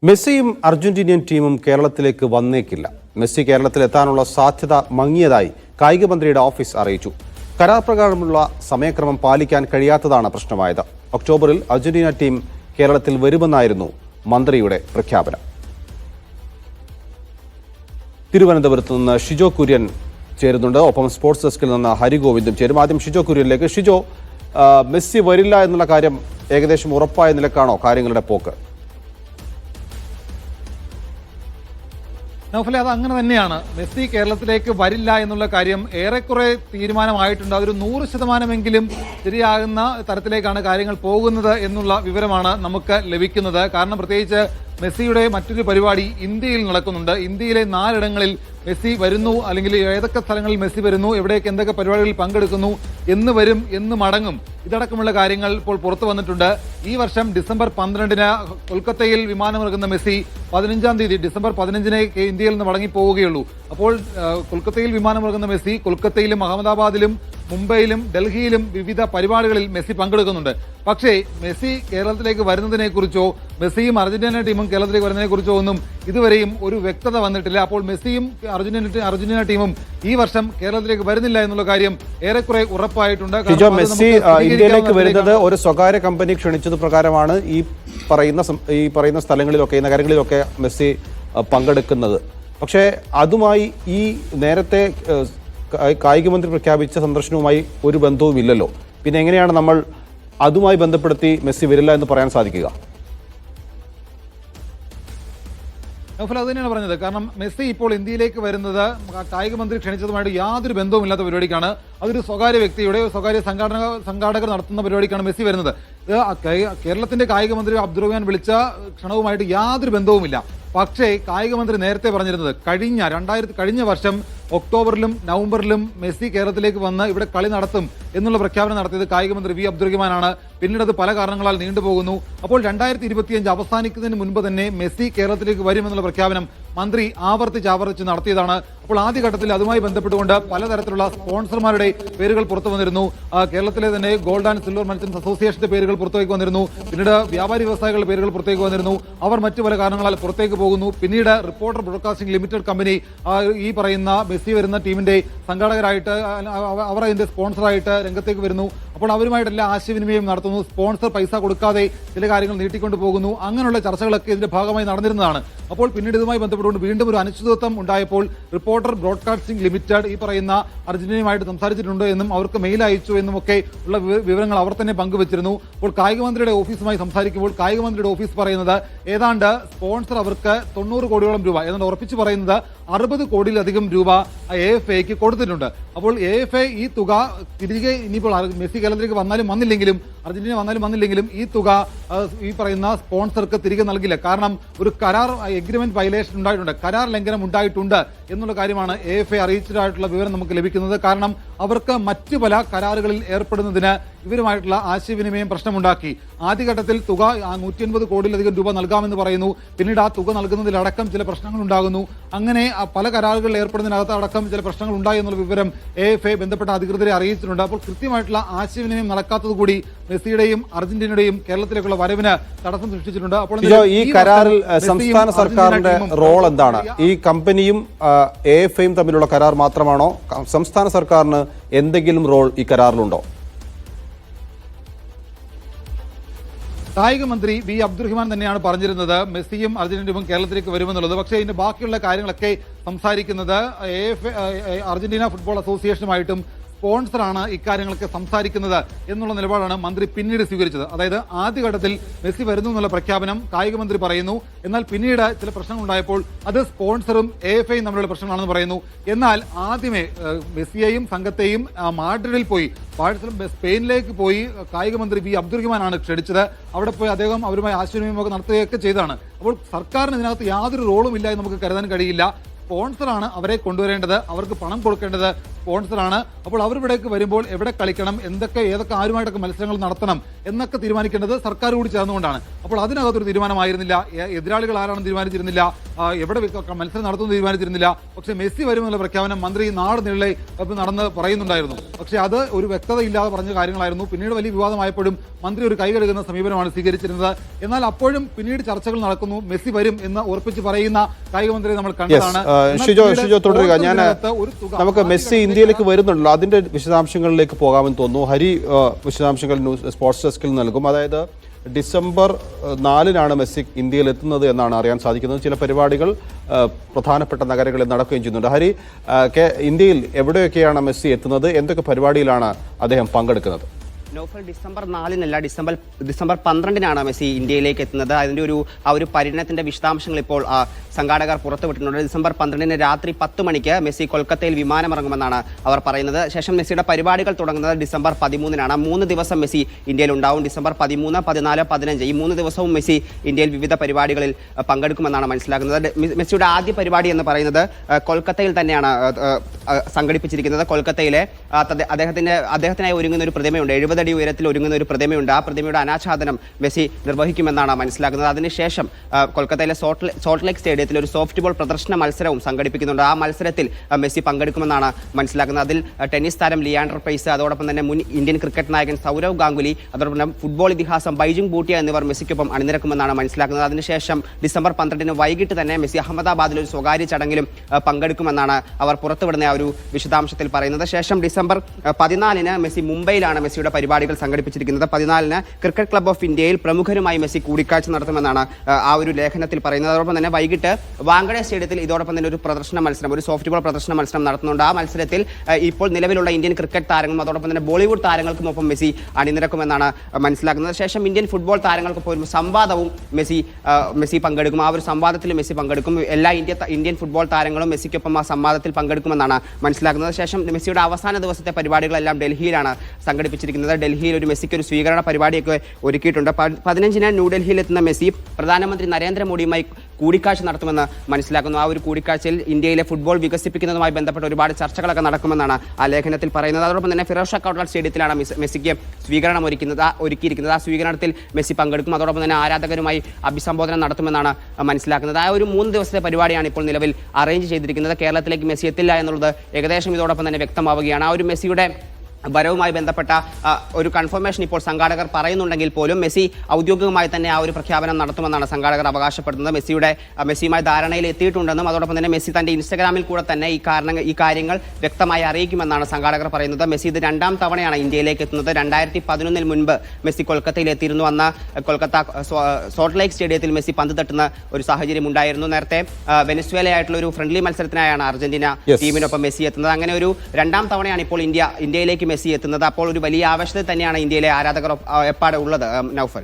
മെസ്സിയും അർജന്റീനിയൻ ടീമും കേരളത്തിലേക്ക് വന്നേക്കില്ല. മെസ്സി കേരളത്തിലെത്താനുള്ള സാധ്യത മങ്ങിയതായി കായിക മന്ത്രിയുടെ ഓഫീസ് അറിയിച്ചു. കരാർ പ്രകാരമുള്ള സമയക്രമം പാലിക്കാൻ കഴിയാത്തതാണ് പ്രശ്നമായത്. ഒക്ടോബറിൽ അർജന്റീന ടീം കേരളത്തിൽ വരുമെന്നായിരുന്നു മന്ത്രിയുടെ പ്രഖ്യാപനം. തിരുവനന്തപുരത്ത് നിന്ന് ഷിജോ കുര്യൻ ചേരുന്നുണ്ട്. ഒപ്പം സ്പോർട്സ് ഡെസ്കിൽ നിന്ന് ഹരിഗോവിന്ദും ചേരും. ആദ്യം ഷിജോ കുര്യനിലേക്ക്. ഷിജോ, മെസ്സി വരില്ല എന്നുള്ള കാര്യം ഏകദേശം ഉറപ്പായ നിലക്കാണോ കാര്യങ്ങളുടെ പോക്ക്? നൗഫലെ, അത് അങ്ങനെ തന്നെയാണ്. മെസ്സി കേരളത്തിലേക്ക് വരില്ല എന്നുള്ള കാര്യം ഏറെക്കുറെ തീരുമാനമായിട്ടുണ്ട്. അതൊരു 100% ശരിയാകുന്ന തരത്തിലേക്കാണ് കാര്യങ്ങൾ പോകുന്നത് എന്നുള്ള വിവരമാണ് നമുക്ക് ലഭിക്കുന്നത്. കാരണം പ്രത്യേകിച്ച് മെസ്സിയുടെ മറ്റൊരു പരിപാടി ഇന്ത്യയിൽ നടക്കുന്നുണ്ട്. ഇന്ത്യയിലെ 4 ഇടങ്ങളിൽ മെസ്സി വരുന്നു, അല്ലെങ്കിൽ ഏതൊക്കെ സ്ഥലങ്ങളിൽ മെസ്സി വരുന്നു, എവിടെയൊക്കെ എന്തൊക്കെ പരിപാടികളിൽ പങ്കെടുക്കുന്നു, എന്ന് വരും, എന്ന് മടങ്ങും, ഇതടക്കമുള്ള കാര്യങ്ങൾ ഇപ്പോൾ പുറത്തു വന്നിട്ടുണ്ട്. ഈ വർഷം ഡിസംബർ 12-ന് കൊൽക്കത്തയിൽ വിമാനമിറങ്ങുന്ന മെസ്സി 15-ാം തീയതി ഡിസംബർ 15-ന് ഇന്ത്യയിൽ നിന്ന് മടങ്ങി പോവുകയുള്ളൂ. അപ്പോൾ കൊൽക്കത്തയിൽ വിമാനമിറങ്ങുന്ന മെസ്സി കൊൽക്കത്തയിലും അഹമ്മദാബാദിലും മുംബൈയിലും ഡൽഹിയിലും വിവിധ പരിപാടികളിൽ മെസ്സി പങ്കെടുക്കുന്നുണ്ട്. പക്ഷേ മെസ്സി കേരളത്തിലേക്ക് വരുന്നതിനെ കുറിച്ചോ മെസ്സിയും അർജന്റീന ടീമും കേരളത്തിലേക്ക് വരുന്നതിനെ കുറിച്ചോ ഒന്നും ഇതുവരെയും ഒരു വ്യക്തത വന്നിട്ടില്ല. അപ്പോൾ മെസ്സിയും അർജന്റീന ടീമും ഈ വർഷം കേരളത്തിലേക്ക് വരുന്നില്ല എന്നുള്ള കാര്യം ഏറെക്കുറെ ഉറപ്പായിട്ടുണ്ട്. മെസ്സി ഇന്ത്യയിലേക്ക് വരുന്നത് ഒരു സ്വകാര്യ കമ്പനി ക്ഷണിച്ചത് പ്രകാരമാണ് ഈ പറയുന്ന സ്ഥലങ്ങളിലൊക്കെ, ഈ നഗരങ്ങളിലൊക്കെ മെസ്സി പങ്കെടുക്കുന്നത്. പക്ഷേ അതുമായി ഈ നേരത്തെ കായിക മന്ത്രി പ്രഖ്യാപിച്ച സന്ദർശനവുമായി ഒരു ബന്ധവുമില്ലല്ലോ. പിന്നെ എങ്ങനെയാണ് നമ്മൾ അതുമായി ബന്ധപ്പെടുത്തി മെസ്സി വരില്ല എന്ന് പറയാൻ സാധിക്കുക? നൗഫൽ, അത് തന്നെയാണ് പറഞ്ഞത്. കാരണം മെസ്സി ഇപ്പോൾ ഇന്ത്യയിലേക്ക് വരുന്നത് കായിക മന്ത്രി ക്ഷണിച്ചതുമായിട്ട് യാതൊരു ബന്ധവുമില്ലാത്ത പരിപാടിക്കാണ്. അതൊരു സ്വകാര്യ വ്യക്തിയുടെ സ്വകാര്യ സംഘാടകർ നടത്തുന്ന പരിപാടിക്കാണ് മെസ്സി വരുന്നത്. കേരളത്തിന്റെ കായിക മന്ത്രി അബ്ദുറഹ്മാൻ വിളിച്ച ക്ഷണവുമായിട്ട് യാതൊരു ബന്ധവുമില്ല. പക്ഷേ കായിക മന്ത്രി നേരത്തെ പറഞ്ഞിരുന്നത് കഴിഞ്ഞ വർഷം ഒക്ടോബറിലും നവംബറിലും മെസ്സി കേരളത്തിലേക്ക് വന്ന് ഇവിടെ കളി നടത്തും എന്നുള്ള പ്രഖ്യാപനം നടത്തിയത് കായിക മന്ത്രി വി അബ്ദുറഹ്മാനാണ്. പിന്നീട് അത് പല കാരണങ്ങളാൽ നീണ്ടുപോകുന്നു. അപ്പോൾ 2025 അവസാനിക്കുന്നതിന് മുൻപ് തന്നെ മെസ്സി കേരളത്തിലേക്ക് വരുമെന്നുള്ള പ്രഖ്യാപനം മന്ത്രി ആവർത്തിച്ച് നടത്തിയതാണ്. അപ്പോൾ ആദ്യഘട്ടത്തിൽ അതുമായി ബന്ധപ്പെട്ടുകൊണ്ട് പലതരത്തിലുള്ള സ്പോൺസർമാരുടെ പേരുകൾ പുറത്തു വന്നിരുന്നു. കേരളത്തിലെ തന്നെ ഗോൾഡ് ആൻഡ് സിൽവർ മെർച്ചന്റ്സ് അസോസിയേഷന്റെ പേരുകൾ പുറത്തേക്ക് വന്നിരുന്നു. പിന്നീട് വ്യാപാരി വ്യവസായികളുടെ പേരുകൾ പുറത്തേക്ക് വന്നിരുന്നു. അവർ മറ്റു പല കാരണങ്ങളാൽ പുറത്തേക്ക് പോകുന്നു. പിന്നീട് റിപ്പോർട്ടർ ബ്രോഡ്കാസ്റ്റിംഗ് ലിമിറ്റഡ് കമ്പനി ഈ പറയുന്ന മെസ്സി വരുന്ന ടീമിന്റെ സംഘാടകരായിട്ട്, അവർ അതിന്റെ സ്പോൺസറായിട്ട് രംഗത്തേക്ക് വരുന്നു. അപ്പോൾ അവരുമായിട്ടെല്ലാം ആശയവിനിമയം നടത്തുന്നു. സ്പോൺസർ പൈസ കൊടുക്കാതെ ചില കാര്യങ്ങൾ നീട്ടിക്കൊണ്ടു പോകുന്നു. അങ്ങനെയുള്ള ചർച്ചകളൊക്കെ ഇതിന്റെ ഭാഗമായി നടന്നിരുന്നതാണ്. അപ്പോൾ പിന്നീട് ഇതുമായി ബന്ധപ്പെട്ടുകൊണ്ട് വീണ്ടും ഒരു അനിശ്ചിതത്വം ഉണ്ടായപ്പോൾ റിപ്പോർട്ടർ ബ്രോഡ്കാസ്റ്റിംഗ് ലിമിറ്റഡ് ഈ പറയുന്ന അർജന്റീനയുമായിട്ട് സംസാരിച്ചിട്ടുണ്ട് എന്നും അവർക്ക് മെയിൽ അയച്ചു എന്നും ഒക്കെ ഉള്ള വിവരങ്ങൾ അവർ തന്നെ പങ്കുവച്ചിരുന്നു. അപ്പോൾ കായിക മന്ത്രിയുടെ ഓഫീസുമായി സംസാരിക്കുമ്പോൾ കായിക മന്ത്രിയുടെ ഓഫീസ് പറയുന്നത് ഏതാണ്ട് സ്പോൺസർ അവർക്ക് 90 കോടിയോളം രൂപ, ഏതാണ്ട് ഉറപ്പിച്ച് പറയുന്നത് 60 കോടിയിലധികം രൂപ AFAക്ക് കൊടുത്തിട്ടുണ്ട്. അപ്പോൾ AFA ഈ തുക തിരികെ ഇനിയിപ്പോൾ മെസ്സി കേരളത്തിലേക്ക് വന്നാലും വന്നില്ലെങ്കിലും, അർജന്റീന വന്നാലും വന്നില്ലെങ്കിലും ഈ തുക ഈ പറയുന്ന സ്പോൺസർക്ക് തിരികെ നൽകില്ല. കാരണം ഒരു കരാർ എഗ്രിമെന്റ് വയലേഷൻ ഉണ്ടായിട്ടുണ്ട്, കരാർ ലംഘനം ഉണ്ടായിട്ടുണ്ട് എന്നുള്ള കാര്യമാണ് AFA അറിയിച്ചതായിട്ടുള്ള വിവരം നമുക്ക് ലഭിക്കുന്നത്. കാരണം അവർക്ക് മറ്റു പല കരാറുകളിൽ ഏർപ്പെടുന്നതിന് ഇവരുമായിട്ടുള്ള ആശയവിനിമയം പ്രശ്നമുണ്ടാക്കി. ആദ്യഘട്ടത്തിൽ തുക 180 കോടിയിലധികം രൂപ നൽകാമെന്ന് പറയുന്നു. പിന്നീട് ആ തുക നൽകുന്നതിലടക്കം ചില പ്രശ്നങ്ങൾ ഉണ്ടാകുന്നു. അങ്ങനെ പല കരാറുകളിൽ ഏർപ്പെടുന്നതിനകത്ത് അടക്കം ചില പ്രശ്നങ്ങൾ ഉണ്ടായി എന്നുള്ള വിവരം AFA ബന്ധപ്പെട്ട അധികൃതരെ അറിയിച്ചിട്ടുണ്ട്. അപ്പോൾ കൃത്യമായിട്ടുള്ള ആശയവിനിമയം നടക്കാത്തതുകൂടി മെസ്സിയുടെയും അർജന്റീനയുടെയും കേരളത്തിലേക്കുള്ള വരവിന് തടസ്സം സൃഷ്ടിച്ചിട്ടുണ്ട്. അപ്പോൾ ഈ കരാറിൽ സംസ്ഥാന സർക്കാരിന്റെ റോൾ എന്താണ്? ഈ കമ്പനിയും AFAയും തമ്മിലുള്ള കരാർ മാത്രമാണോ? സംസ്ഥാന സർക്കാരിന് എന്തെങ്കിലും റോൾ ഈ കരാറിലുണ്ടോ? കായിക മന്ത്രി വി അബ്ദുറഹ്മാൻ തന്നെയാണ് പറഞ്ഞിരുന്നത് മെസ്സിയും അർജന്റീന ടീമും കേരളത്തിലേക്ക് വരുമെന്നുള്ളത്. പക്ഷേ ഇതിന്റെ ബാക്കിയുള്ള കാര്യങ്ങളൊക്കെ സംസാരിക്കുന്നത് അർജന്റീന ഫുട്ബോൾ അസോസിയേഷനുമായിട്ടും സ്പോൺസറാണ് ഇക്കാര്യങ്ങളൊക്കെ സംസാരിക്കുന്നത് എന്നുള്ള നിലപാടാണ് മന്ത്രി പിന്നീട് സ്വീകരിച്ചത്. അതായത് ആദ്യഘട്ടത്തിൽ മെസ്സി വരുന്നു എന്നുള്ള പ്രഖ്യാപനം കായിക മന്ത്രി പറയുന്നു. എന്നാൽ പിന്നീട് ചില പ്രശ്നങ്ങൾ ഉണ്ടായപ്പോൾ അത് സ്പോൺസറും AFAയും തമ്മിലുള്ള പ്രശ്നങ്ങളാണെന്ന് പറയുന്നു. എന്നാൽ ആദ്യമേ മെസ്സിയെയും സംഘത്തെയും മാഡ്രിഡിൽ പോയി, സ്പെയിനിലേക്ക് പോയി കായിക മന്ത്രി വി അബ്ദുറഹ്മാനാണ് ക്ഷണിച്ചത്. അവിടെ പോയി അദ്ദേഹം അവരുമായി ആശയവിനിമയമൊക്കെ നടത്തുകയൊക്കെ ചെയ്തതാണ്. അപ്പോൾ സർക്കാരിന് ഇതിനകത്ത് യാതൊരു റോളും ഇല്ല എന്ന് നമുക്ക് കരുതാൻ കഴിയില്ല. സ്പോൺസറാണ് അവരെ കൊണ്ടുവരേണ്ടത്, അവർക്ക് പണം കൊടുക്കേണ്ടത് സ്പോൺസറാണ്. അപ്പോൾ അവർ ഇവിടേക്ക് വരുമ്പോൾ എവിടെ കളിക്കണം, ഏതൊക്കെ ആരുമായിട്ടൊക്കെ മത്സരങ്ങൾ നടത്തണം എന്നൊക്കെ തീരുമാനിക്കേണ്ടത് സർക്കാർ കൂടി ചേർന്നുകൊണ്ടാണ്. അപ്പോൾ അതിനകത്തൊരു തീരുമാനമായിരുന്നില്ല. എതിരാളികൾ ആരാണെന്ന് തീരുമാനിച്ചിരുന്നില്ല, എവിടെ മത്സരം നടത്തുമെന്ന് തീരുമാനിച്ചിരുന്നില്ല. പക്ഷേ മെസ്സി വരുമെന്നുള്ള പ്രഖ്യാപനം മന്ത്രി നാട് നീളെ നടന്ന് പറയുന്നുണ്ടായിരുന്നു. പക്ഷേ അത് ഒരു വ്യക്തത ഇല്ലാതെ പറഞ്ഞ കാര്യങ്ങളായിരുന്നു. പിന്നീട് വലിയ വിവാദമായപ്പോഴും മന്ത്രി ഒരു കൈകഴുകുന്ന സമീപനമാണ് സ്വീകരിച്ചിരുന്നത്. എന്നാൽ അപ്പോഴും പിന്നീട് ചർച്ചകൾ നടക്കുന്നു, മെസ്സി വരും എന്ന് ഉറപ്പിച്ച് പറയുന്ന കായിക മന്ത്രിയെ നമ്മൾ കണ്ടതാണ്. ഷിജോ തുടരുക. നമുക്ക് മെസ്സി ഇന്ത്യയിലേക്ക് വരുന്നുണ്ടല്ലോ, അതിന്റെ വിശദാംശങ്ങളിലേക്ക് പോകാമെന്ന് തോന്നുന്നു. ഹരി വിശദാംശങ്ങൾ സ്പോർട്സ് ഡെസ്കിൽ നൽകും. അതായത് ഡിസംബർ 4-നാണ് മെസ്സി ഇന്ത്യയിൽ എത്തുന്നത് എന്നാണ് അറിയാൻ സാധിക്കുന്നത്. ചില പരിപാടികൾ പ്രധാനപ്പെട്ട നഗരങ്ങളിൽ നടക്കുകയും ചെയ്യുന്നുണ്ട്. ഹരി, ഇന്ത്യയിൽ എവിടെയൊക്കെയാണ് മെസ്സി എത്തുന്നത്, എന്തൊക്കെ പരിപാടിയിലാണ് അദ്ദേഹം പങ്കെടുക്കുന്നത്? നൗഫൽ, ഡിസംബർ 4-നല്ല, ഡിസംബർ 12-നാണ് മെസ്സി ഇന്ത്യയിലേക്ക് എത്തുന്നത്. അതിൻ്റെ ഒരു പര്യടനത്തിന്റെ വിശദാംശങ്ങൾ ഇപ്പോൾ സംഘാടകർ പുറത്തുവിട്ടിട്ടുണ്ട്. ഡിസംബർ 12-ന് രാത്രി 10 മണിക്ക് മെസ്സി കൊൽക്കത്തയിൽ വിമാനമിറങ്ങുമെന്നാണ് അവർ പറയുന്നത്. ശേഷം മെസ്സിയുടെ പരിപാടികൾ തുടങ്ങുന്നത് ഡിസംബർ 13-നാണ്. 3 ദിവസം മെസ്സി ഇന്ത്യയിൽ ഉണ്ടാവും. ഡിസംബർ 13, 14, 15 ഈ 3 ദിവസവും മെസ്സി ഇന്ത്യയിൽ വിവിധ പരിപാടികളിൽ പങ്കെടുക്കുമെന്നാണ് മനസ്സിലാക്കുന്നത്. മെസ്സിയുടെ ആദ്യ പരിപാടി എന്ന് പറയുന്നത് കൊൽക്കത്തയിൽ തന്നെയാണ് സംഘടിപ്പിച്ചിരിക്കുന്നത്. കൊൽക്കത്തയിലെ അദ്ദേഹത്തിനായി ഒരുങ്ങുന്ന ഒരു പ്രതിമയുണ്ട്, 70 അടി ഉയരത്തിൽ ഒരുങ്ങുന്ന ഒരു പ്രതിമയുണ്ട്. ആ പ്രതിമയുടെ അനാച്ഛാദനം മെസ്സി നിർവഹിക്കുമെന്നാണ് മനസ്സിലാക്കുന്നത്. അതിനുശേഷം കൊൽക്കത്തയിലെ സോൾട്ട് ലേക്ക് സ്റ്റേഡിയത്തിൽ ഒരു സോഫ്റ്റ് ബോൾ പ്രദർശന മത്സരവും സംഘടിപ്പിക്കുന്നുണ്ട്. ആ മത്സരത്തിൽ മെസ്സി പങ്കെടുക്കുമെന്നാണ് മനസ്സിലാക്കുന്നത്. അതിൽ ടെന്നീസ് താരം ലിയാൻഡർ പെയ്സ്, അതോടൊപ്പം തന്നെ മുൻ ഇന്ത്യൻ ക്രിക്കറ്റ് നായകൻ സൗരവ് ഗാംഗുലി, അതോടൊപ്പം തന്നെ ഫുട്ബോൾ ഇതിഹാസം ബൈജിംഗ് ബൂട്ടിയ എന്നിവർ മെസ്സിക്കൊപ്പം അണിനിരക്കുമെന്നാണ് മനസ്സിലാക്കുന്നത്. അതിനുശേഷം ഡിസംബർ 12-ന് വൈകിട്ട് തന്നെ മെസ്സി അഹമ്മദാബാദിൽ ഒരു സ്വകാര്യ ചടങ്ങിലും പങ്കെടുക്കുമെന്നാണ് അവർ പുറത്തുവിടുന്ന ആ ഒരു വിശദാംശത്തിൽ പറയുന്നത്. ശേഷം ഡിസംബർ 14-ന് മെസ്സി മുംബൈയിലാണ് മെസ്സിയുടെ പരിപാടികൾ സംഘടിപ്പിച്ചിരിക്കുന്നത്. 14-ന് ക്രിക്കറ്റ് ക്ലബ്ബ് ഓഫ് ഇന്ത്യയിൽ പ്രമുഖരുമായി മെസ്സി കൂടിക്കാഴ്ച നടത്തുമെന്നാണ് ആ ഒരു ലേഖനത്തിൽ പറയുന്നത്. അതോടൊപ്പം തന്നെ വൈകിട്ട് വാങ്കഡെ സ്റ്റേഡിയത്തിൽ ഇതോടൊപ്പം തന്നെ ഒരു പ്രദർശന മത്സരം, ഒരു സോഫ്റ്റ് ബോൾ പ്രദർശന മത്സരം നടത്തുന്നുണ്ട്. ആ മത്സരത്തിൽ ഇപ്പോൾ നിലവിലുള്ള ഇന്ത്യൻ ക്രിക്കറ്റ് താരങ്ങളും അതോടൊപ്പം തന്നെ ബോളിവുഡ് താരങ്ങൾക്കുമൊപ്പം മെസ്സി അണിനിരക്കുമെന്നാണ് മനസ്സിലാക്കുന്നത്. ശേഷം ഇന്ത്യൻ ഫുട്ബോൾ താരങ്ങൾക്കൊപ്പം ഒരു സംവാദവും മെസ്സി പങ്കെടുക്കും. ആ ഒരു സംവാദത്തിൽ മെസ്സി പങ്കെടുക്കും. എല്ലാ ഇന്ത്യൻ ഫുട്ബോൾ താരങ്ങളും മെസ്സിക്കൊപ്പം ആ സംവാദത്തിൽ പങ്കെടുക്കുമെന്നാണ് മനസ്സിലാക്കുന്നത്. ശേഷം മെസ്സിയുടെ അവസാന ദിവസത്തെ പരിപാടികളെല്ലാം ഡൽഹിയിലാണ് സംഘടിപ്പിച്ചിരിക്കുന്നത്. ഡൽഹിയിൽ ഒരു മെസ്സിക്ക് ഒരു സ്വീകരണ പരിപാടിയൊക്കെ ഒരുക്കിയിട്ടുണ്ട്. 15-ന് ന്യൂഡൽഹിയിൽ എത്തുന്ന മെസ്സി പ്രധാനമന്ത്രി നരേന്ദ്രമോദിയുമായി കൂടിക്കാഴ്ച നടത്തുമെന്ന് മനസ്സിലാക്കുന്നു. ആ ഒരു കൂടിക്കാഴ്ചയിൽ ഇന്ത്യയിലെ ഫുട്ബോൾ വികസിപ്പിക്കുന്നതുമായി ബന്ധപ്പെട്ട് ഒരുപാട് ചർച്ചകളൊക്കെ നടക്കുമെന്നാണ് ആ ലേഖനത്തിൽ പറയുന്നത്. അതോടൊപ്പം തന്നെ ഫിറോസ് ഷാ കോട്ട്ലാ സ്റ്റേഡിയത്തിലാണ് മെസ്സിക്ക് സ്വീകരണം ഒരുക്കിയിരിക്കുന്നത്. ആ സ്വീകരണത്തിൽ മെസ്സി പങ്കെടുക്കും. അതോടൊപ്പം തന്നെ ആരാധകരുമായി അഭിസംബോധന നടത്തുമെന്നാണ് മനസ്സിലാക്കുന്നത്. ആ ഒരു 3 ദിവസത്തെ പരിപാടിയാണ് ഇപ്പോൾ നിലവിൽ അറേഞ്ച് ചെയ്തിരിക്കുന്നത്. കേരളത്തിലേക്ക് മെസ്സി എത്തില്ല എന്നുള്ളത് ഏകദേശം ഇതോടൊപ്പം തന്നെ വ്യക്തമാവുകയാണ്. ആ ഒരു മെസ്സിയുടെ വരവുമായി ബന്ധപ്പെട്ട ഒരു കൺഫർമേഷൻ ഇപ്പോൾ സംഘാടകർ പറയുന്നുണ്ടെങ്കിൽ പോലും മെസ്സി ഔദ്യോഗികമായി തന്നെ ആ ഒരു പ്രഖ്യാപനം നടത്തുമെന്നാണ് സംഘാടകർ അവകാശപ്പെടുന്നത്. മെസ്സിയുമായി ധാരണയിൽ എത്തിയിട്ടുണ്ടെന്നും അതോടൊപ്പം തന്നെ മെസ്സി തന്റെ ഇൻസ്റ്റഗ്രാമിൽ കൂടെ തന്നെ ഈ കാര്യങ്ങൾ വ്യക്തമായി അറിയിക്കുമെന്നാണ് സംഘാടകർ പറയുന്നത്. മെസ്സി ഇത് 2ാം തവണയാണ് ഇന്ത്യയിലേക്ക് എത്തുന്നത്. 2011-ൽ മുൻപ് മെസ്സി കൊൽക്കത്തയിൽ എത്തിയിരുന്നു. അന്ന് കൊൽക്കത്ത സോൾട്ട് ലേക്ക് സ്റ്റേഡിയത്തിൽ മെസ്സി പന്ത് തട്ടുന്ന ഒരു സാഹചര്യം ഉണ്ടായിരുന്നു. നേരത്തെ വെനസ്വേലയായിട്ടുള്ള ഒരു ഫ്രണ്ട്ലി മത്സരത്തിനായാണ് അർജന്റീന ടീമിനൊപ്പം മെസ്സി എത്തുന്നത്. അങ്ങനെ ഒരു 2ാം തവണയാണ് ഇപ്പോൾ ഇന്ത്യയിലേക്ക് മെസ്സി എത്തുന്നത്. അപ്പോൾ ഒരു വലിയ ആവശ്യത തന്നെയാണ് ഇന്ത്യയിലെ ആരാധകർ എപ്പാടെ ഉള്ളത്. നൗഫൽ.